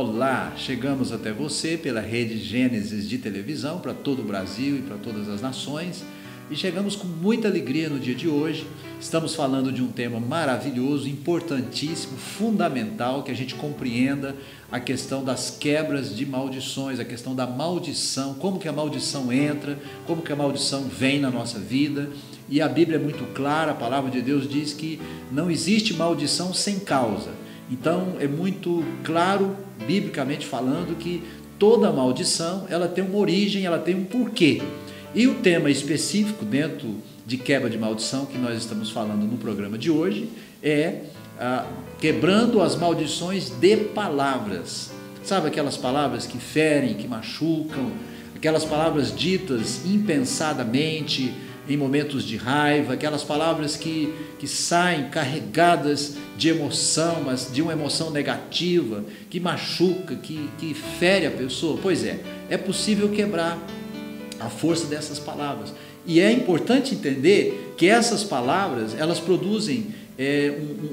Olá, chegamos até você pela rede Gênesis de televisão para todo o Brasil e para todas as nações e chegamos com muita alegria no dia de hoje. Estamos falando de um tema maravilhoso, importantíssimo, fundamental, que a gente compreenda a questão das quebras de maldições, a questão da maldição, como que a maldição entra, como que a maldição vem na nossa vida. E a Bíblia é muito clara, a palavra de Deus diz que não existe maldição sem causa. Então é muito claro, biblicamente falando, que toda maldição ela tem uma origem, ela tem um porquê. E o tema específico dentro de quebra de maldição que nós estamos falando no programa de hoje é quebrando as maldições de palavras. Sabe aquelas palavras que ferem, que machucam, aquelas palavras ditas impensadamente, em momentos de raiva, aquelas palavras que saem carregadas de emoção, mas de uma emoção negativa, que machuca, que fere a pessoa. Pois é possível quebrar a força dessas palavras. E é importante entender que essas palavras, elas produzem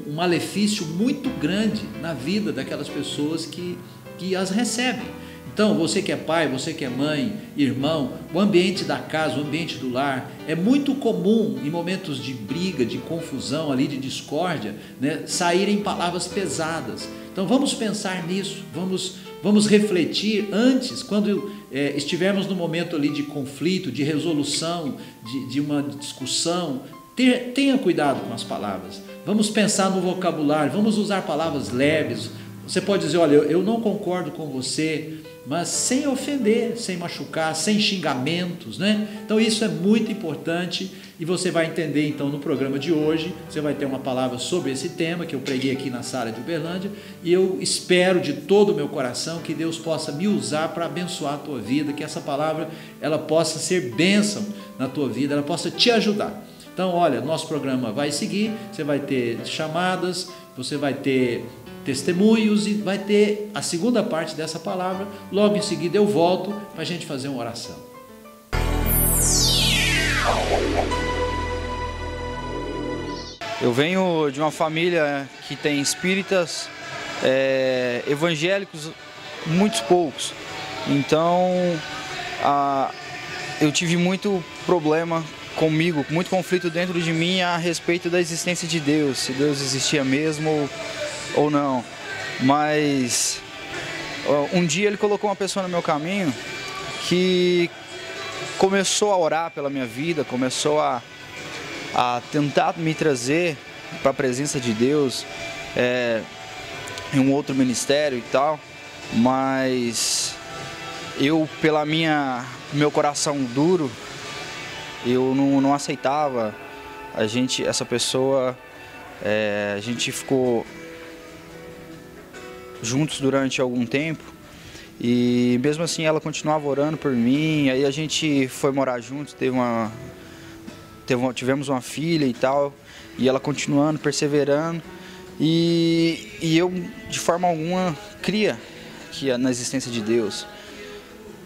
um malefício muito grande na vida daquelas pessoas que as recebem. Então, você que é pai, você que é mãe, irmão, o ambiente da casa, o ambiente do lar, é muito comum em momentos de briga, de confusão, ali, de discórdia, né, saírem palavras pesadas. Então, vamos pensar nisso, vamos refletir antes, quando estivermos no momento ali de conflito, de resolução, de uma discussão. Tenha cuidado com as palavras. Vamos pensar no vocabulário, vamos usar palavras leves. Você pode dizer, olha, eu não concordo com você, mas sem ofender, sem machucar, sem xingamentos, né? Então isso é muito importante e você vai entender então no programa de hoje. Você vai ter uma palavra sobre esse tema que eu preguei aqui na sala de Uberlândia e eu espero de todo o meu coração que Deus possa me usar para abençoar a tua vida, que essa palavra ela possa ser bênção na tua vida, ela possa te ajudar. Então olha, nosso programa vai seguir, você vai ter chamadas, você vai ter testemunhos e vai ter a segunda parte dessa palavra. Logo em seguida eu volto para a gente fazer uma oração. Eu venho de uma família que tem espíritas, evangélicos, muitos poucos. Então eu tive muito problema comigo, muito conflito dentro de mim a respeito da existência de Deus, se Deus existia mesmo ou não. Mas um dia ele colocou uma pessoa no meu caminho que começou a orar pela minha vida, começou a tentar me trazer para a presença de Deus em um outro ministério e tal, mas eu, pela meu coração duro, eu não aceitava. Essa pessoa, a gente ficou juntos durante algum tempo e mesmo assim ela continuava orando por mim. Aí a gente foi morar juntos, tivemos uma filha e tal, e ela continuando, perseverando, e eu de forma alguma cria na existência de Deus.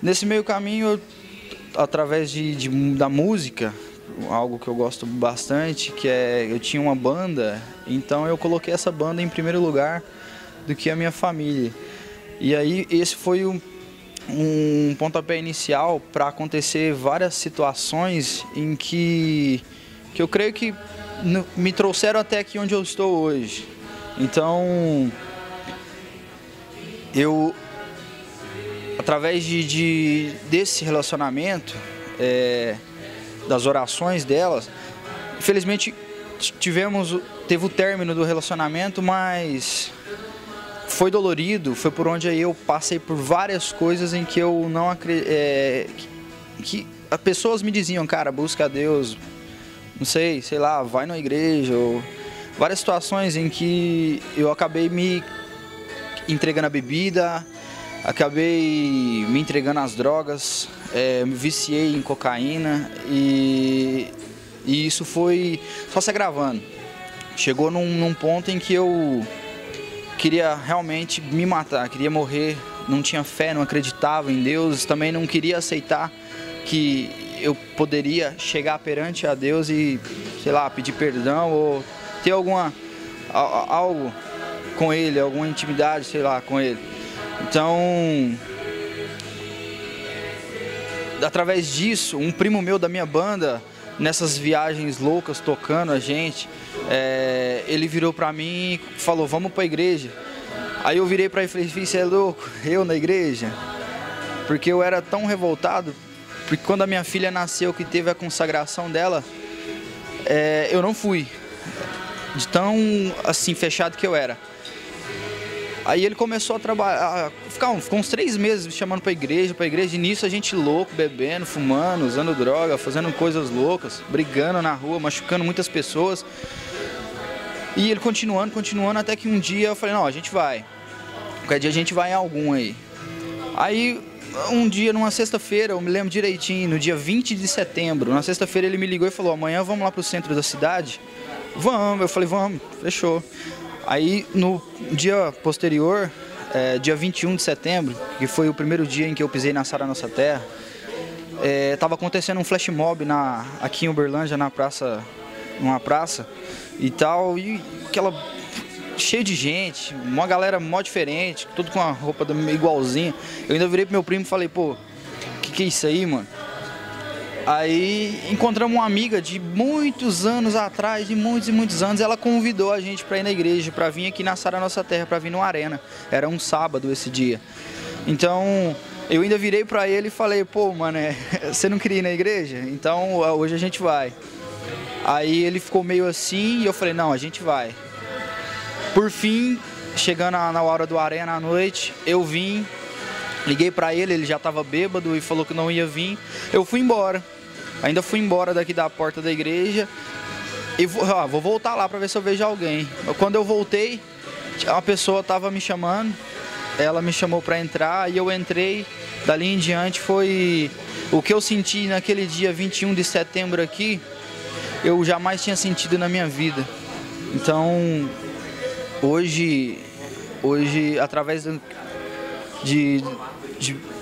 Nesse meio caminho, através da música, algo que eu gosto bastante, eu tinha uma banda, então eu coloquei essa banda em primeiro lugar do que a minha família. E aí esse foi um pontapé inicial para acontecer várias situações em que eu creio que me trouxeram até aqui onde eu estou hoje. Então eu, através desse relacionamento, das orações delas, infelizmente teve o término do relacionamento, mas foi dolorido, foi por onde aí eu passei por várias coisas em que eu não acredito, que as pessoas me diziam, cara, busca a Deus, não sei lá, vai na igreja, ou várias situações em que eu acabei me entregando a bebida, acabei me entregando às drogas, me viciei em cocaína e isso foi só se agravando. Chegou num ponto em que eu queria realmente me matar, queria morrer, não tinha fé, não acreditava em Deus, também não queria aceitar que eu poderia chegar perante a Deus e, sei lá, pedir perdão ou ter algo com Ele, alguma intimidade, sei lá, com Ele. Então, através disso, um primo meu da minha banda, nessas viagens loucas, tocando a gente, ele virou pra mim e falou, vamos pra igreja. Aí eu virei pra ele e falei, filho, você é louco? Eu na igreja? Porque eu era tão revoltado, porque quando a minha filha nasceu, que teve a consagração dela, eu não fui, de tão assim fechado que eu era. Aí ele começou a trabalhar, ficou uns 3 meses me chamando pra igreja, e nisso a gente louco, bebendo, fumando, usando droga, fazendo coisas loucas, brigando na rua, machucando muitas pessoas. E ele continuando, até que um dia eu falei, não, a gente vai. Qualquer dia a gente vai em algum aí. Aí, um dia, numa sexta-feira, eu me lembro direitinho, no dia 20 de setembro, na sexta-feira ele me ligou e falou, amanhã vamos lá pro centro da cidade? Vamos, eu falei, vamos, fechou. Aí, no dia posterior, dia 21 de setembro, que foi o primeiro dia em que eu pisei na Sara Nossa Terra, estava acontecendo um flash mob aqui em Uberlândia, numa praça e tal, e aquela cheio de gente, uma galera mó diferente, tudo com a roupa igualzinha. Eu ainda virei pro meu primo e falei, pô, que é isso aí, mano? Aí encontramos uma amiga de muitos anos atrás, de muitos e muitos anos, ela convidou a gente para ir na igreja, para vir aqui na Sara Nossa Terra, para vir no Arena. Era um sábado esse dia. Então, eu ainda virei para ele e falei, pô, mano, você não queria ir na igreja? Então, hoje a gente vai. Aí ele ficou meio assim e eu falei, não, a gente vai. Por fim, chegando na hora do Arena à noite, eu vim, liguei para ele já estava bêbado e falou que não ia vir. Eu fui embora. Ainda fui embora daqui da porta da igreja e vou voltar lá para ver se eu vejo alguém. Quando eu voltei, uma pessoa estava me chamando, ela me chamou para entrar e eu entrei. Dali em diante foi o que eu senti naquele dia 21 de setembro aqui, eu jamais tinha sentido na minha vida. Então, hoje através de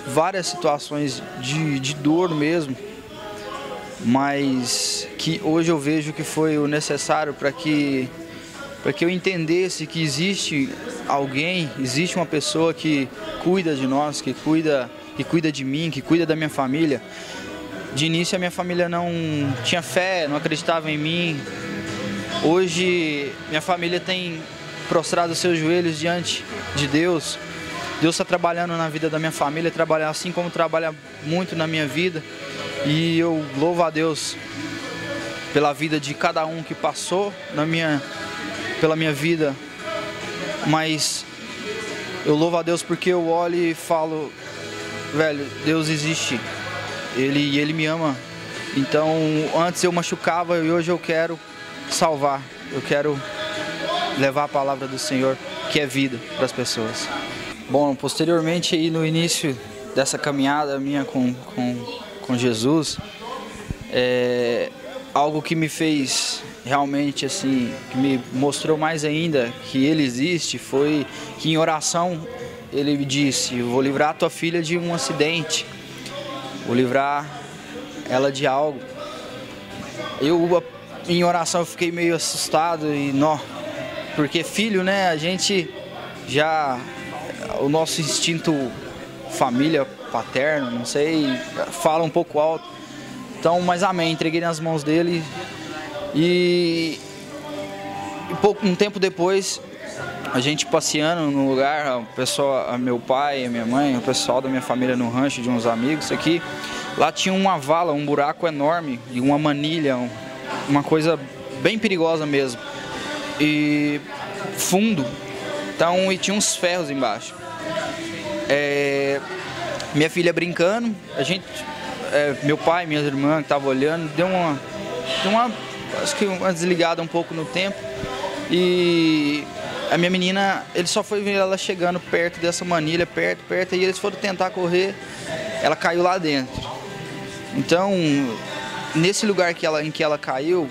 várias situações de dor mesmo, mas que hoje eu vejo que foi o necessário para que eu entendesse que existe alguém, existe uma pessoa que cuida de nós, que cuida de mim, que cuida da minha família. De início a minha família não tinha fé, não acreditava em mim. Hoje minha família tem prostrado seus joelhos diante de Deus. Deus está trabalhando na vida da minha família, trabalha assim como trabalha muito na minha vida. E eu louvo a Deus pela vida de cada um que passou pela minha vida. Mas eu louvo a Deus porque eu olho e falo, velho, Deus existe. Ele me ama. Então, antes eu machucava e hoje eu quero salvar. Eu quero levar a palavra do Senhor, que é vida, para as pessoas. Bom, posteriormente aí no início dessa caminhada minha com Jesus, algo que me fez realmente assim, que me mostrou mais ainda que Ele existe, foi que em oração Ele me disse, eu vou livrar a tua filha de um acidente, vou livrar ela de algo. Eu, em oração, eu fiquei meio assustado e porque filho, né, a gente já, o nosso instinto família, paterno, não sei, fala um pouco alto. Então, mas amém, entreguei nas mãos dele e um tempo depois, a gente passeando no lugar, meu pai, a minha mãe, o pessoal da minha família no rancho de uns amigos aqui, lá tinha uma vala, um buraco enorme e uma manilha, uma coisa bem perigosa mesmo, e fundo, então, e tinha uns ferros embaixo. Minha filha brincando, meu pai, minhas irmãs que estavam olhando, deu acho que uma desligada um pouco no tempo, e a minha menina, ele só foi ver ela chegando perto dessa manilha, perto, e eles foram tentar correr, ela caiu lá dentro. Então, nesse lugar em que ela caiu,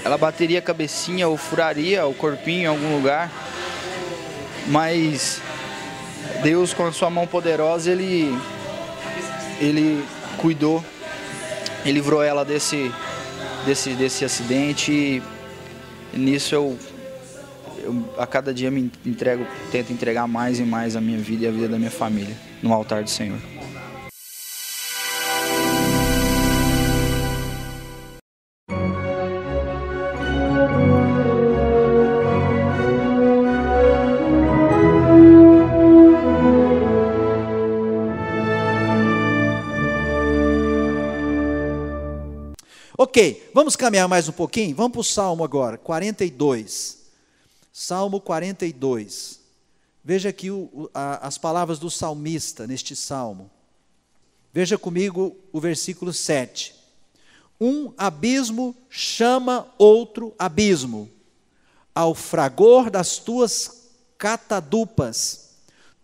ela bateria a cabecinha ou furaria o corpinho em algum lugar, mas Deus, com a sua mão poderosa, Ele cuidou, Ele livrou ela desse acidente, e nisso a cada dia tento entregar mais e mais a minha vida e a vida da minha família no altar do Senhor. Ok, vamos caminhar mais um pouquinho? Vamos para o Salmo agora, 42. Salmo 42. Veja aqui as palavras do salmista neste salmo. Veja comigo o versículo 7. Um abismo chama outro abismo, ao fragor das tuas catadupas,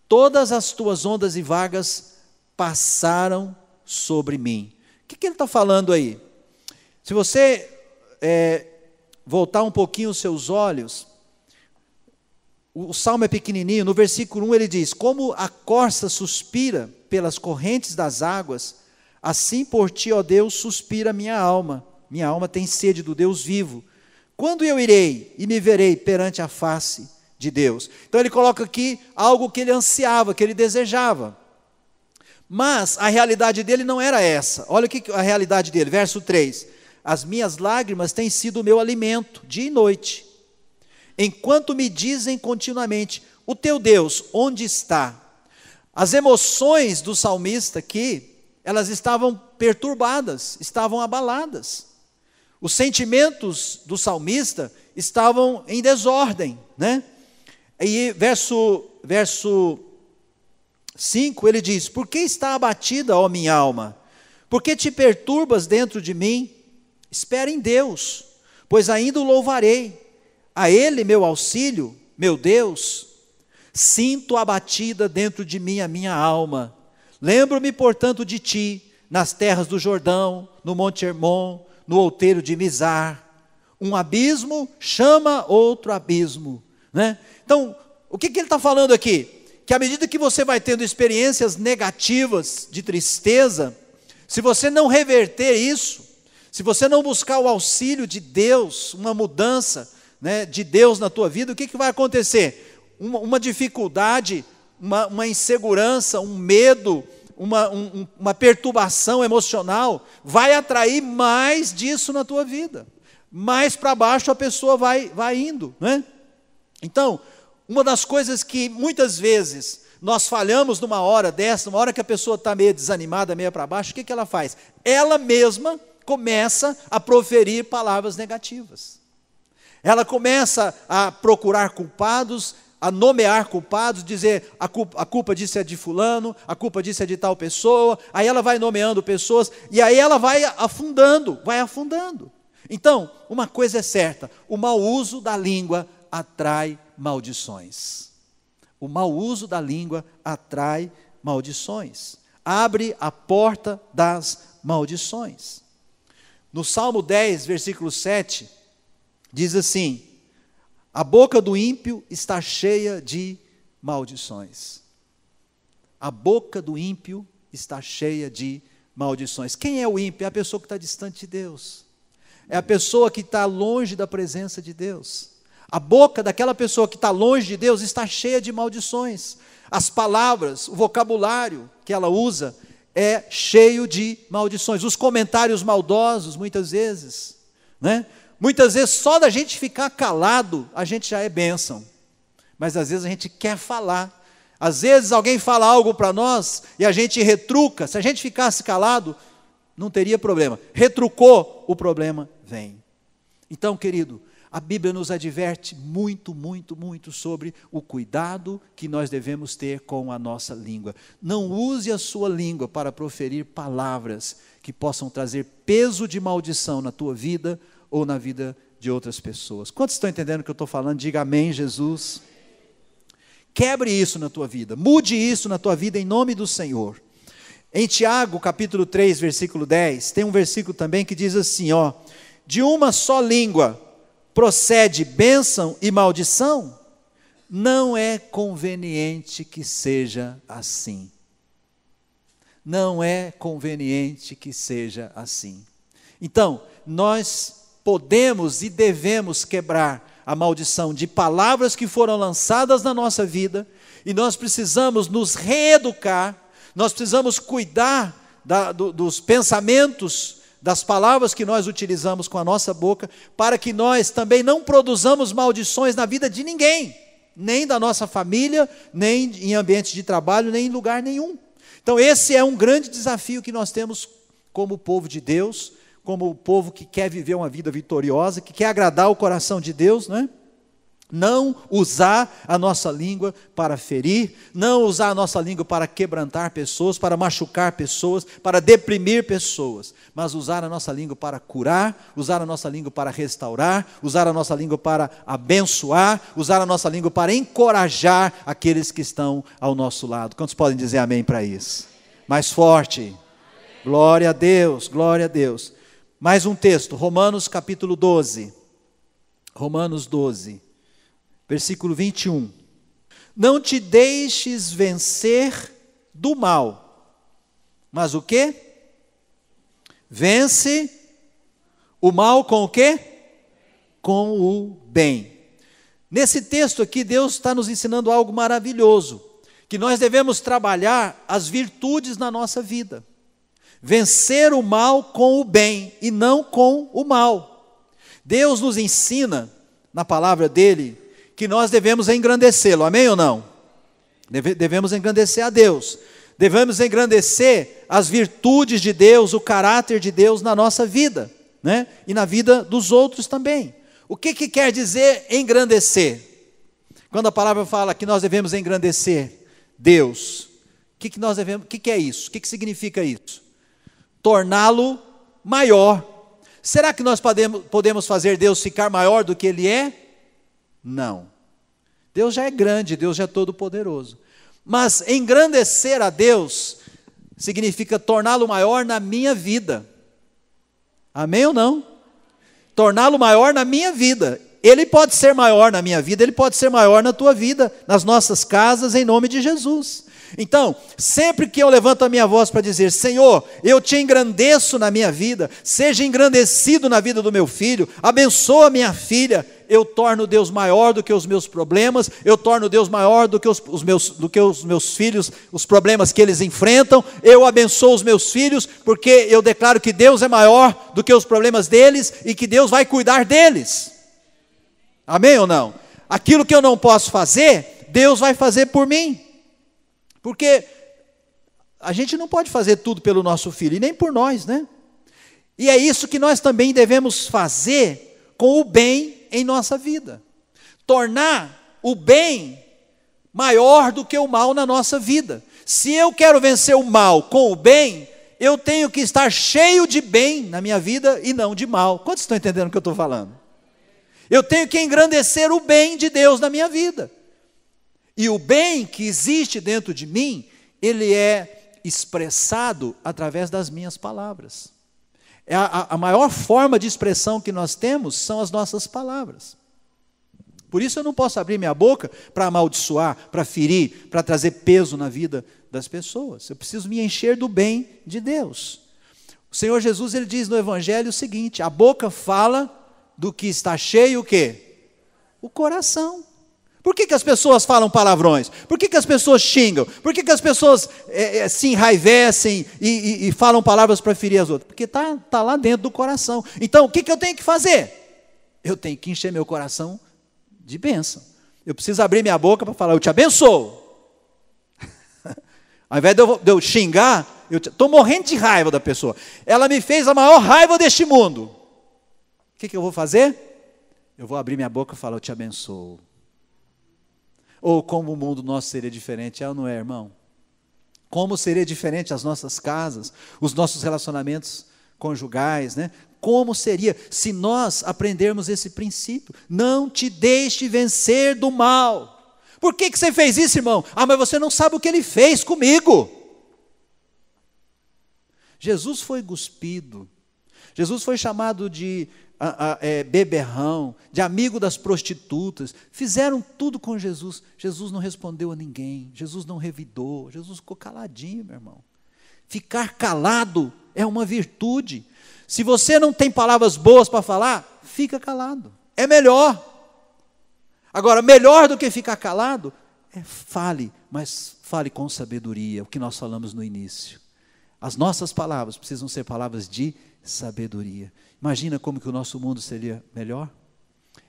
todas as tuas ondas e vagas passaram sobre mim. O que ele está falando aí? Se você voltar um pouquinho os seus olhos, o salmo é pequenininho, no versículo 1 ele diz: como a corça suspira pelas correntes das águas, assim por ti, ó Deus, suspira minha alma tem sede do Deus vivo. Quando eu irei e me verei perante a face de Deus? Então ele coloca aqui algo que ele ansiava, que ele desejava. Mas a realidade dele não era essa. Olha aqui a realidade dele, verso 3. As minhas lágrimas têm sido o meu alimento, dia e noite, enquanto me dizem continuamente: o teu Deus, onde está? As emoções do salmista aqui, elas estavam perturbadas, estavam abaladas. Os sentimentos do salmista estavam em desordem, né? E verso 5, ele diz: por que está abatida, ó minha alma? Por que te perturbas dentro de mim? Espera em Deus, pois ainda o louvarei. A Ele meu auxílio, meu Deus. Sinto abatida dentro de mim a minha alma. Lembro-me, portanto, de ti, nas terras do Jordão, no Monte Hermon, no outeiro de Mizar. Um abismo chama outro abismo, né? Então, o que ele está falando aqui? Que à medida que você vai tendo experiências negativas de tristeza, se você não reverter isso, se você não buscar o auxílio de Deus, uma mudança, né, de Deus na tua vida, o que vai acontecer? Uma dificuldade, uma insegurança, um medo, uma perturbação emocional, vai atrair mais disso na tua vida. Mais para baixo a pessoa vai indo, né? Então, uma das coisas que muitas vezes nós falhamos numa hora dessa, numa hora que a pessoa está meio desanimada, meio para baixo, o que ela faz? Ela mesma começa a proferir palavras negativas. Ela começa a procurar culpados, a nomear culpados, dizer a culpa disso é de fulano, a culpa disso é de tal pessoa, aí ela vai nomeando pessoas, e aí ela vai afundando. Então, uma coisa é certa: o mau uso da língua atrai maldições. O mau uso da língua atrai maldições. Abre a porta das maldições. No Salmo 10, versículo 7, diz assim: a boca do ímpio está cheia de maldições. A boca do ímpio está cheia de maldições. Quem é o ímpio? É a pessoa que está distante de Deus. É a pessoa que está longe da presença de Deus. A boca daquela pessoa que está longe de Deus está cheia de maldições. As palavras, o vocabulário que ela usa é cheio de maldições. Os comentários maldosos, muitas vezes, né? Muitas vezes só da gente ficar calado, a gente já é bênção. Mas às vezes a gente quer falar. Às vezes alguém fala algo para nós e a gente retruca. Se a gente ficasse calado, não teria problema. Retrucou, o problema vem. Então, querido, a Bíblia nos adverte muito, muito, muito sobre o cuidado que nós devemos ter com a nossa língua. Não use a sua língua para proferir palavras que possam trazer peso de maldição na tua vida ou na vida de outras pessoas. Quantos estão entendendo o que eu estou falando? Diga amém, Jesus. Quebre isso na tua vida, mude isso na tua vida em nome do Senhor. Em Tiago, capítulo 3, versículo 10, tem um versículo também que diz assim, de uma só língua procede bênção e maldição? Não é conveniente que seja assim. Não é conveniente que seja assim. Então, nós podemos e devemos quebrar a maldição de palavras que foram lançadas na nossa vida, e nós precisamos nos reeducar, nós precisamos cuidar dos pensamentos, das palavras que nós utilizamos com a nossa boca, para que nós também não produzamos maldições na vida de ninguém, nem da nossa família, nem em ambientes de trabalho, nem em lugar nenhum. Então esse é um grande desafio que nós temos como povo de Deus, como o povo que quer viver uma vida vitoriosa, que quer agradar o coração de Deus, não é? Não usar a nossa língua para ferir, não usar a nossa língua para quebrantar pessoas, para machucar pessoas, para deprimir pessoas, mas usar a nossa língua para curar, usar a nossa língua para restaurar, usar a nossa língua para abençoar, usar a nossa língua para encorajar aqueles que estão ao nosso lado. Quantos podem dizer amém para isso? Mais forte. Glória a Deus, glória a Deus. Mais um texto, Romanos capítulo 12. Romanos 12. Versículo 21. Não te deixes vencer do mal, mas o quê? Vence o mal com o quê? Com o bem. Nesse texto aqui, Deus está nos ensinando algo maravilhoso, que nós devemos trabalhar as virtudes na nossa vida. Vencer o mal com o bem e não com o mal. Deus nos ensina, na palavra dele, que nós devemos engrandecê-lo, amém ou não? Devemos engrandecer a Deus, devemos engrandecer as virtudes de Deus, o caráter de Deus na nossa vida, né? E na vida dos outros também. O que quer dizer engrandecer? Quando a palavra fala que nós devemos engrandecer Deus, o que é isso? O que significa isso? Torná-lo maior. Será que nós podemos fazer Deus ficar maior do que Ele é? Não. Deus já é grande, Deus já é todo poderoso. Mas engrandecer a Deus significa torná-lo maior na minha vida. Amém ou não? Torná-lo maior na minha vida. Ele pode ser maior na minha vida, ele pode ser maior na tua vida, nas nossas casas, em nome de Jesus. Então, sempre que eu levanto a minha voz para dizer, Senhor, eu te engrandeço na minha vida, seja engrandecido na vida do meu filho, abençoa minha filha, eu torno Deus maior do que os meus problemas, eu torno Deus maior do que os meus filhos, os problemas que eles enfrentam, eu abençoo os meus filhos, porque eu declaro que Deus é maior do que os problemas deles, e que Deus vai cuidar deles. Amém ou não? Aquilo que eu não posso fazer, Deus vai fazer por mim. Porque a gente não pode fazer tudo pelo nosso filho, e nem por nós, né? E é isso que nós também devemos fazer com o bem em nossa vida. Tornar o bem maior do que o mal na nossa vida. Se eu quero vencer o mal com o bem, eu tenho que estar cheio de bem na minha vida e não de mal. Quantos estão entendendo o que eu estou falando? Eu tenho que engrandecer o bem de Deus na minha vida. E o bem que existe dentro de mim, ele é expressado através das minhas palavras. A maior forma de expressão que nós temos são as nossas palavras. Por isso eu não posso abrir minha boca para amaldiçoar, para ferir, para trazer peso na vida das pessoas. Eu preciso me encher do bem de Deus. O Senhor Jesus, ele diz no Evangelho o seguinte: a boca fala do que está cheio o quê? O coração. Por que as pessoas falam palavrões? Por que as pessoas xingam? Por que as pessoas se enraivecem e falam palavras para ferir as outras? Porque está lá dentro do coração. Então, o que eu tenho que fazer? Eu tenho que encher meu coração de bênção. Eu preciso abrir minha boca para falar, eu te abençoo. Ao invés de eu xingar, eu estou morrendo de raiva da pessoa. Ela me fez a maior raiva deste mundo. O que eu vou fazer? Eu vou abrir minha boca e falar, eu te abençoo. Ou como o mundo nosso seria diferente, é ou não é, irmão? Como seria diferente as nossas casas, os nossos relacionamentos conjugais, né? Como seria se nós aprendermos esse princípio? Não te deixe vencer do mal. Por que você fez isso, irmão? Ah, mas você não sabe o que ele fez comigo. Jesus foi cuspido. Jesus foi chamado de beberrão, de amigo das prostitutas. Fizeram tudo com Jesus. Jesus não respondeu a ninguém. Jesus não revidou. Jesus ficou caladinho, meu irmão. Ficar calado é uma virtude. Se você não tem palavras boas para falar, fica calado. É melhor. Agora, melhor do que ficar calado, fale, mas fale com sabedoria, o que nós falamos no início. As nossas palavras precisam ser palavras de sabedoria. Imagina como que o nosso mundo seria melhor.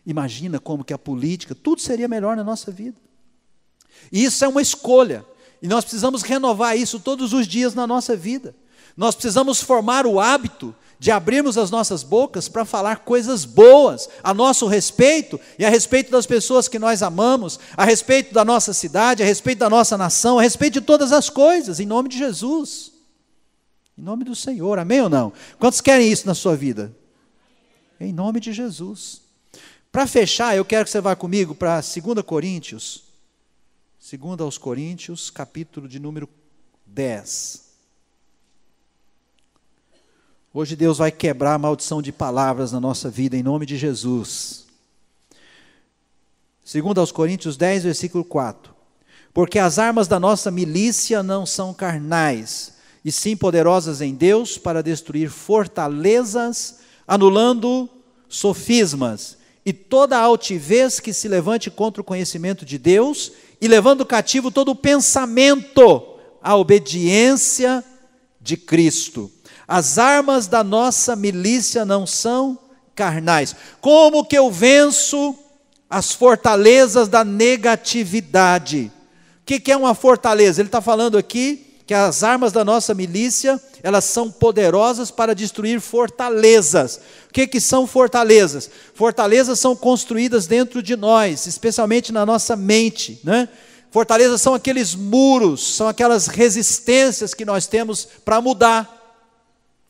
Imagina como que a política, tudo seria melhor na nossa vida. E isso é uma escolha. E nós precisamos renovar isso todos os dias na nossa vida. Nós precisamos formar o hábito de abrirmos as nossas bocas para falar coisas boas a nosso respeito e a respeito das pessoas que nós amamos, a respeito da nossa cidade, a respeito da nossa nação, a respeito de todas as coisas, em nome de Jesus. Em nome do Senhor, amém ou não? Quantos querem isso na sua vida? Em nome de Jesus. Para fechar, eu quero que você vá comigo para 2 Coríntios, 2 aos Coríntios, capítulo de número 10. Hoje Deus vai quebrar a maldição de palavras na nossa vida, em nome de Jesus. 2 aos Coríntios 10, versículo 4. Porque as armas da nossa milícia não são carnais, e sim poderosas em Deus para destruir fortalezas, anulando sofismas, e toda altivez que se levante contra o conhecimento de Deus, e levando cativo todo o pensamento à obediência de Cristo. As armas da nossa milícia não são carnais. Como que eu venço as fortalezas da negatividade? O que é uma fortaleza? Ele está falando aqui que as armas da nossa milícia, elas são poderosas para destruir fortalezas. O que são fortalezas? Fortalezas são construídas dentro de nós, especialmente na nossa mente, né? Fortalezas são aqueles muros, são aquelas resistências que nós temos para mudar.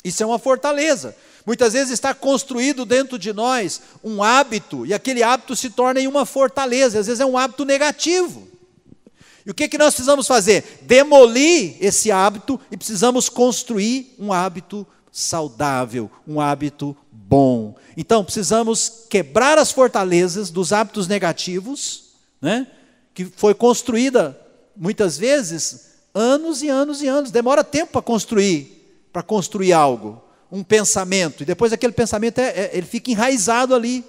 Isso é uma fortaleza. Muitas vezes está construído dentro de nós um hábito, e aquele hábito se torna em uma fortaleza, às vezes é um hábito negativo. E o que nós precisamos fazer? Demolir esse hábito e precisamos construir um hábito saudável, um hábito bom. Então, precisamos quebrar as fortalezas dos hábitos negativos, né? Que foi construída, muitas vezes, anos e anos e anos. Demora tempo para construir algo, um pensamento. E depois aquele pensamento, ele fica enraizado ali.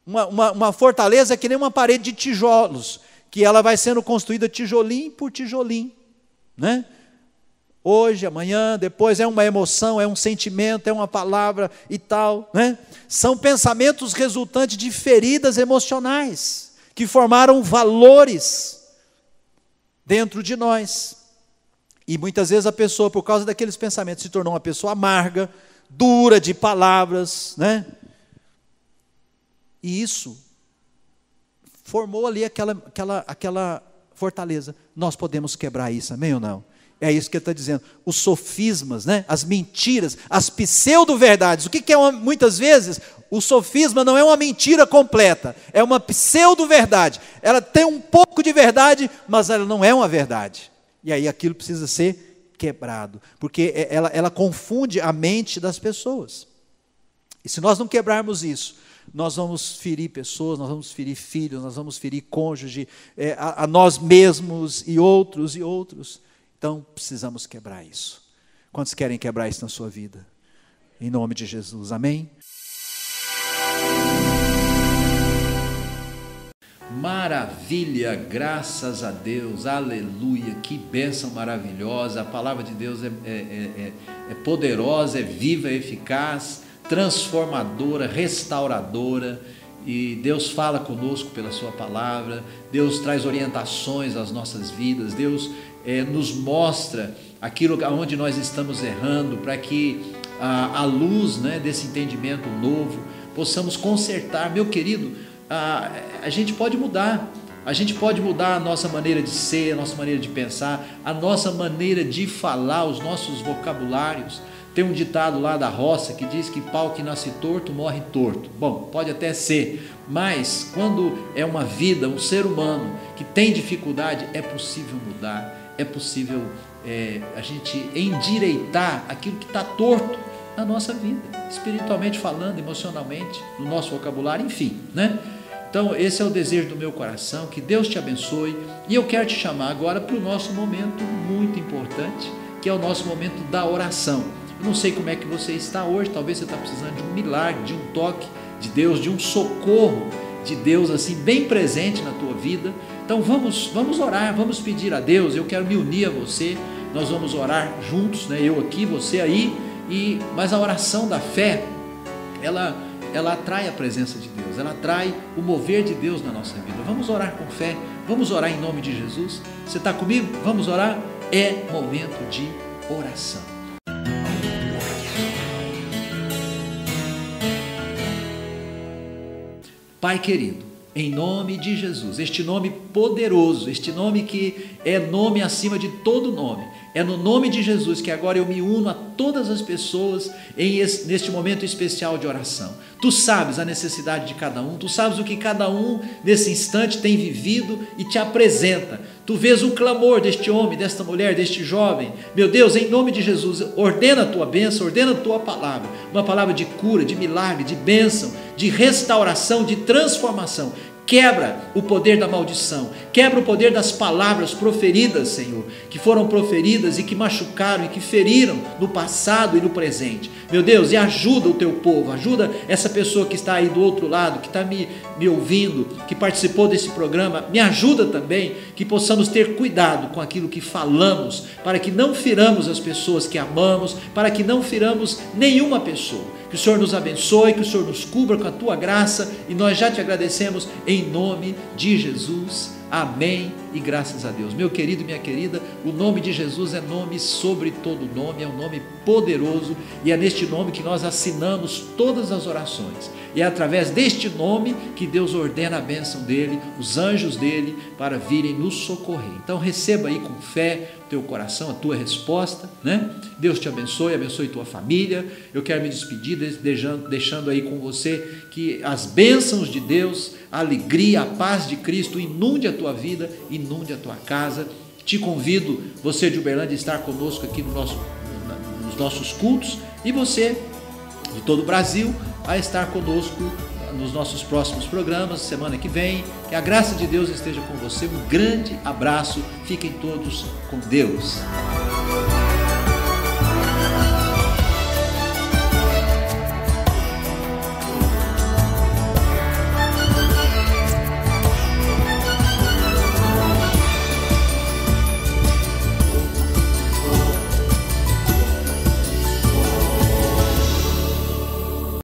Uma fortaleza é que nem uma parede de tijolos, que ela vai sendo construída tijolinho por tijolinho, né? Hoje, amanhã, depois é uma emoção, é um sentimento, é uma palavra e tal, né? São pensamentos resultantes de feridas emocionais, que formaram valores dentro de nós. E muitas vezes a pessoa, por causa daqueles pensamentos, se tornou uma pessoa amarga, dura de palavras, né? E isso formou ali aquela fortaleza. Nós podemos quebrar isso, amém ou não? É isso que ele está dizendo. Os sofismas, né? As mentiras, as pseudo-verdades. O que é muitas vezes, o sofisma não é uma mentira completa, é uma pseudo-verdade. Ela tem um pouco de verdade, mas ela não é uma verdade. E aí aquilo precisa ser quebrado, porque ela confunde a mente das pessoas. E se nós não quebrarmos isso, nós vamos ferir pessoas, nós vamos ferir filhos, nós vamos ferir cônjuge, a nós mesmos e outros. Então, precisamos quebrar isso. Quantos querem quebrar isso na sua vida? Em nome de Jesus, amém? Maravilha, graças a Deus, aleluia, que bênção maravilhosa. A palavra de Deus é poderosa, é viva, é eficaz, transformadora, restauradora, e Deus fala conosco pela sua palavra. Deus traz orientações às nossas vidas. Deus nos mostra aquilo onde nós estamos errando, para que à luz, né, desse entendimento novo possamos consertar. Meu querido, a gente pode mudar. A gente pode mudar a nossa maneira de ser, a nossa maneira de pensar, a nossa maneira de falar, os nossos vocabulários. Tem um ditado lá da roça que diz que pau que nasce torto, morre torto. Bom, pode até ser, mas quando é uma vida, um ser humano que tem dificuldade, é possível mudar, é possível a gente endireitar aquilo que está torto na nossa vida, espiritualmente falando, emocionalmente, no nosso vocabulário, enfim, né? Então, esse é o desejo do meu coração, que Deus te abençoe, e eu quero te chamar agora para o nosso momento muito importante, que é o nosso momento da oração. Eu não sei como é que você está hoje, talvez você está precisando de um milagre, de um toque de Deus, de um socorro de Deus assim bem presente na tua vida. Então vamos orar, vamos pedir a Deus. Eu quero me unir a você. Nós vamos orar juntos, né? Eu aqui, você aí. Mas a oração da fé, ela atrai a presença de Deus, ela atrai o mover de Deus na nossa vida. Vamos orar com fé, vamos orar em nome de Jesus. Você está comigo? Vamos orar? É momento de oração. Pai querido, em nome de Jesus, este nome poderoso, este nome que é nome acima de todo nome, é no nome de Jesus que agora eu me uno a todas as pessoas neste momento especial de oração. Tu sabes a necessidade de cada um, tu sabes o que cada um nesse instante tem vivido e te apresenta. Tu vês o clamor deste homem, desta mulher, deste jovem. Meu Deus, em nome de Jesus, ordena a tua bênção, ordena a tua palavra, uma palavra de cura, de milagre, de bênção, de restauração, de transformação. Quebra o poder da maldição, quebra o poder das palavras proferidas, Senhor, que foram proferidas e que machucaram e que feriram no passado e no presente. Meu Deus, e ajuda o teu povo, ajuda essa pessoa que está aí do outro lado, que está me ouvindo, que participou desse programa, me ajuda também, que possamos ter cuidado com aquilo que falamos, para que não firamos as pessoas que amamos, para que não firamos nenhuma pessoa. Que o Senhor nos abençoe, que o Senhor nos cubra com a tua graça, e nós já te agradecemos em nome de Jesus. Amém e graças a Deus. Meu querido e minha querida, o nome de Jesus é nome sobre todo nome, é um nome poderoso, e é neste nome que nós assinamos todas as orações. E é através deste nome que Deus ordena a bênção dele, os anjos dele, para virem nos socorrer. Então receba aí com fé o teu coração, a tua resposta, né? Deus te abençoe, abençoe tua família. Eu quero me despedir deixando aí com você que as bênçãos de Deus, a alegria, a paz de Cristo inunde a tua vida, inunde a tua casa. Te convido, você de Uberlândia, a estar conosco aqui nos nossos cultos, e você de todo o Brasil a estar conosco nos nossos próximos programas, semana que vem. Que a graça de Deus esteja com você. Um grande abraço. Fiquem todos com Deus.